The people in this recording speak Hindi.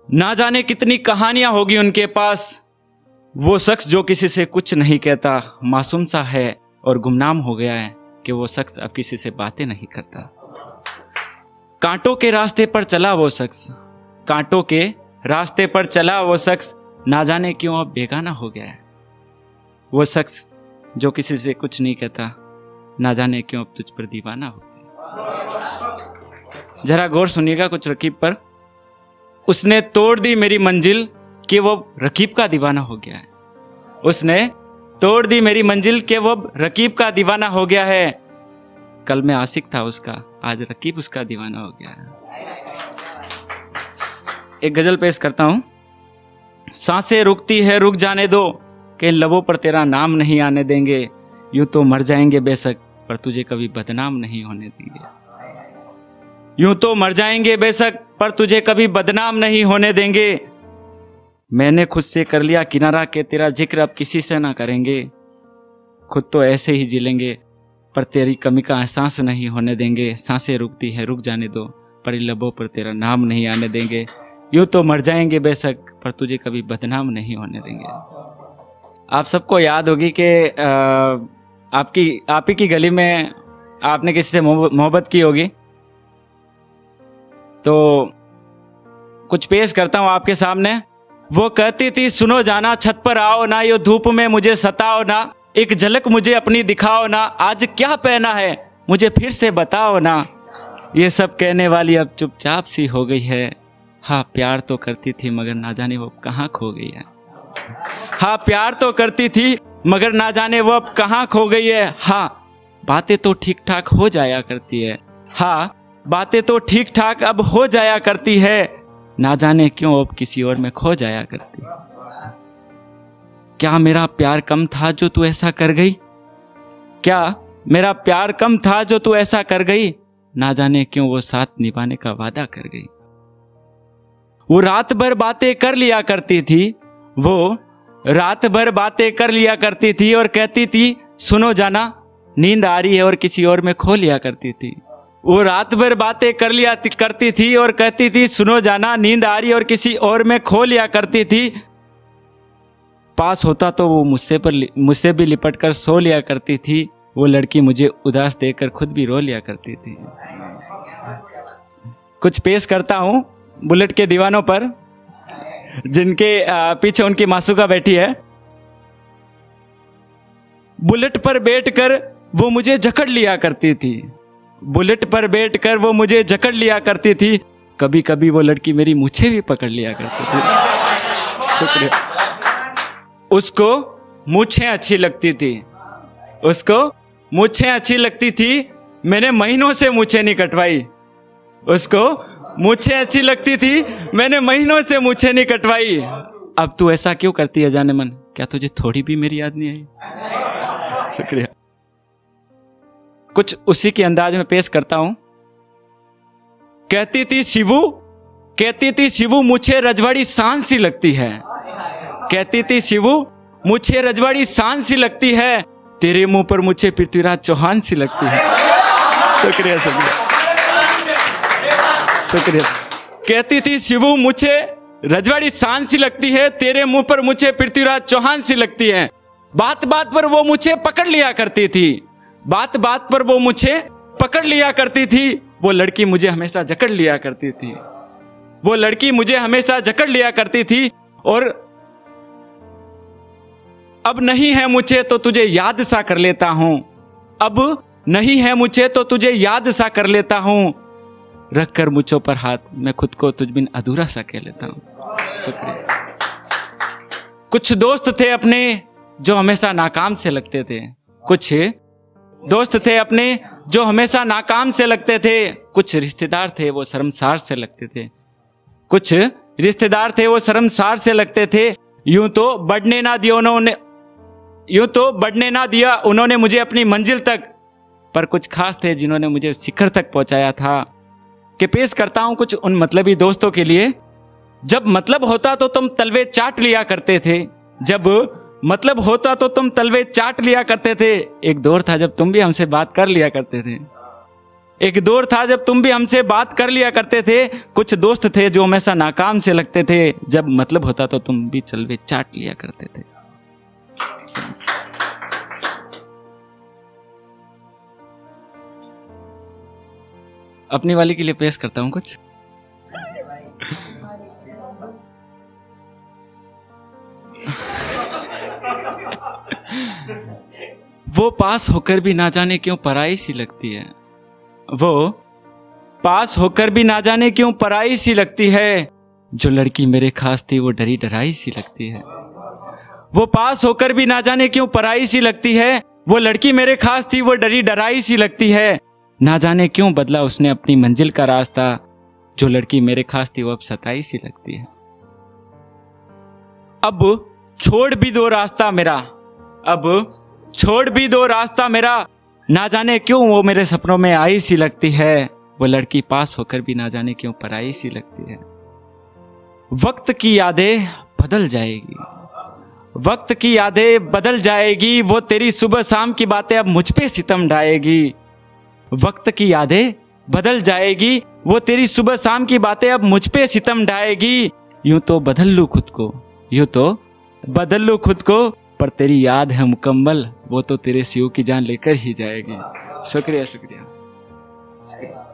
ना जाने कितनी कहानियां होगी उनके पास। वो शख्स जो किसी से कुछ नहीं कहता, मासूम सा है और गुमनाम हो गया है कि वो शख्स अब किसी से बातें नहीं करता। कांटों के रास्ते पर चला वो शख्स, कांटों के रास्ते पर चला वो शख्स, ना जाने क्यों अब बेगाना हो गया है। वो शख्स जो किसी से कुछ नहीं कहता, ना जाने क्यों अब तुझ पर दीवाना हो गया। जरा गौर सुनिएगा कुछ रकीब पर। उसने तोड़ दी मेरी मंजिल कि वो रकीब का दीवाना हो गया है। उसने तोड़ दी मेरी मंजिल कि वो रकीब का दीवाना हो गया है। कल मैं आशिक था उसका, आज रकीब उसका दीवाना हो गया है। एक गजल पेश करता हूं। सांसें रुकती है रुक जाने दो, कि लबों पर तेरा नाम नहीं आने देंगे। यूं तो मर जाएंगे बेशक, पर तुझे कभी बदनाम नहीं होने देंगे। यूं तो मर जाएंगे बेशक, पर तुझे कभी बदनाम नहीं होने देंगे। मैंने खुद से कर लिया किनारा के तेरा जिक्र अब किसी से ना करेंगे। खुद तो ऐसे ही जी लेंगे, पर तेरी कमी का एहसास नहीं होने देंगे। सांसें रुकती है रुक जाने दो, पर लबों पर तेरा नाम नहीं आने देंगे। यूं तो मर जाएंगे बेशक, पर तुझे कभी बदनाम नहीं होने देंगे। आप सबको याद होगी कि आप ही की गली में आपने किसी से मोहब्बत की होगी। तो कुछ पेश करता हूं आपके सामने। वो कहती थी सुनो जाना, छत पर आओ ना, यो धूप में मुझे सताओ ना, एक झलक मुझे अपनी दिखाओ ना, आज क्या पहना है मुझे फिर से बताओ ना। ये सब कहने वाली अब चुपचाप सी हो गई है। हाँ प्यार तो करती थी मगर ना जाने वो कहाँ खो गई है। हाँ प्यार तो करती थी मगर ना जाने वो अब कहाँ खो गई है। हाँ बातें तो ठीक ठाक हो जाया करती है। हाँ बातें तो ठीक ठाक अब हो जाया करती है, ना जाने क्यों अब किसी और में खो जाया करती। क्या मेरा प्यार कम था जो तू ऐसा कर गई? क्या मेरा प्यार कम था जो तू ऐसा कर गई? ना जाने क्यों वो साथ निभाने का वादा कर गई। वो रात भर बातें कर लिया करती थी, वो रात भर बातें कर लिया करती थी और कहती थी सुनो जाना, नींद आ रही है और किसी और में खो लिया करती थी। वो रात भर बातें कर लिया करती थी और कहती थी सुनो जाना, नींद आ रही और किसी और में खो लिया करती थी। पास होता तो वो मुझसे भी लिपट कर सो लिया करती थी। वो लड़की मुझे उदास देखकर खुद भी रो लिया करती थी। कुछ पेश करता हूं बुलेट के दीवानों पर, जिनके पीछे उनकी मासूका बैठी है। बुलेट पर बैठकर वो मुझे जकड़ लिया करती थी। बुलेट पर बैठकर वो मुझे जकड़ लिया करती थी। कभी कभी वो लड़की मेरी मूछें भी पकड़ लिया करती थी। शुक्रिया। उसको मूछें अच्छी लगती थी, उसको मूछें अच्छी लगती थी। मैंने महीनों से मूछें नहीं कटवाई। उसको मूछें अच्छी लगती थी, मैंने महीनों से मूछें नहीं कटवाई। अब तू ऐसा क्यों करती है जाने मन, क्या तुझे थोड़ी भी मेरी याद नहीं आई? शुक्रिया। कुछ उसी के अंदाज में पेश करता हूं। कहती थी शिवू मुझे रजवाड़ी शान सी लगती है। कहती थी शिवू मुझे रजवाड़ी शान सी लगती है, तेरे मुंह पर मुझे पृथ्वीराज चौहान सी लगती है। शुक्रिया शुक्रिया शुक्रिया। कहती थी शिवू मुझे रजवाड़ी शान सी लगती है, तेरे मुंह पर मुझे पृथ्वीराज चौहान सी लगती है। बात बात पर वो मुझे पकड़ लिया करती थी। बात बात पर वो मुझे पकड़ लिया करती थी। वो लड़की मुझे हमेशा जकड़ लिया करती थी। वो लड़की मुझे हमेशा जकड़ लिया करती थी। और अब नहीं है मुझे तो तुझे याद सा कर लेता हूं। अब नहीं है मुझे तो तुझे याद सा कर लेता हूं। रख कर मुझों पर हाथ मैं खुद को तुझ बिन अधूरा सा कह लेता हूं। शुक्रिया। कुछ दोस्त थे अपने जो हमेशा नाकाम से लगते थे। कुछ दोस्त थे अपने जो हमेशा नाकाम से लगते थे। कुछ रिश्तेदार थे वो शर्मसार से लगते थे। कुछ रिश्तेदार थे वो शर्मसार से लगते थे। यूं तो बढ़ने ना दिया उन्होंने मुझे अपनी मंजिल तक, पर कुछ खास थे जिन्होंने मुझे शिखर तक पहुंचाया था। कि पेश करता हूं कुछ उन मतलबी दोस्तों के लिए। जब मतलब होता तो तुम तलवे चाट लिया करते थे। जब मतलब होता तो तुम तलवे चाट लिया करते थे। एक दौर था जब तुम भी हमसे बात कर लिया करते थे। एक दौर था जब तुम भी हमसे बात कर लिया करते थे। कुछ दोस्त थे जो हमेशा नाकाम से लगते थे, जब मतलब होता तो तुम भी चलवे चाट लिया करते थे। अपनी वाली के लिए पेश करता हूं कुछ। वो पास होकर भी ना जाने क्यों पराई सी लगती है। वो पास होकर भी ना जाने क्यों पराई सी लगती है। जो लड़की मेरे खास थी वो डरी डराई सी लगती है। वो पास होकर भी ना जाने क्यों पराई सी लगती है। वो लड़की मेरे खास थी वो डरी डराई सी लगती है। ना जाने क्यों बदला उसने अपनी मंजिल का रास्ता। जो लड़की मेरे खास थी वो अब सताई सी लगती है। अब छोड़ भी दो रास्ता मेरा, अब छोड़ भी दो रास्ता मेरा। ना जाने क्यों वो मेरे सपनों में आई सी लगती है। वो लड़की पास होकर भी ना जाने क्यों पराई सी लगती है। वक्त की यादें बदल जाएगी, वक्त की यादें बदल जाएगी। वो तेरी सुबह शाम की बातें अब मुझ पे सितम ढाएगी। वक्त की यादें बदल जाएगी। वो तेरी सुबह शाम की बातें अब मुझ पे सितम ढाएगी। यूं तो बदल लूं खुद को, यूं तो बदल लूं खुद को, पर तेरी याद है मुकम्मल, वो तो तेरे सीओ की जान लेकर ही जाएगी। शुक्रिया शुक्रिया।